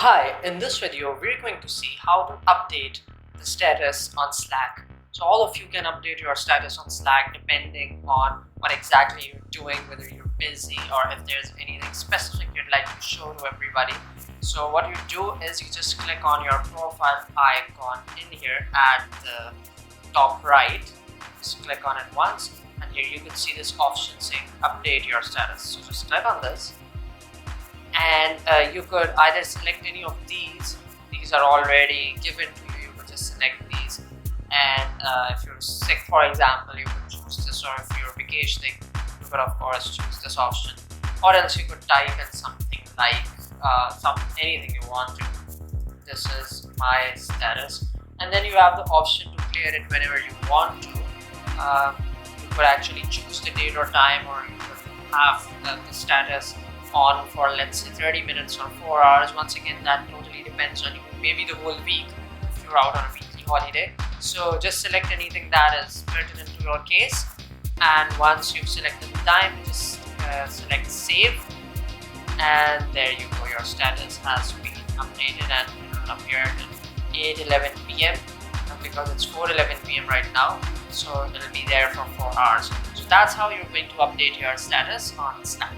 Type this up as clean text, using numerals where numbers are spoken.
Hi, in this video we're going to see how to update the status on Slack. So all of you can update your status on Slack depending on what exactly you're doing, whether you're busy or if there's anything specific you'd like to show to everybody. So what you do is you just click on your profile icon in here at the top right. Just click on it once and here you can see this option saying update your status. So just click on this and you could either select any of these are already given to you. You could just select these, and if you're sick, for example, you could choose this, or if you're vacationing, you could of course choose this option, or else you could type in something like anything you want to. This is my status, and then you have the option to clear it whenever you want to. You could actually choose the date or time, or you could have the status on for, let's say, 30 minutes or 4 hours. Once again, that totally depends on you, maybe the whole week if you're out on a weekly holiday. So just select anything that is pertinent to your case, and once you've selected the time, just select save, and there you go, your status has been updated and it will appear at 8:11 p.m. because it's 4:11 p.m. right now, so it'll be there for 4 hours. So that's how you're going to update your status on Slack.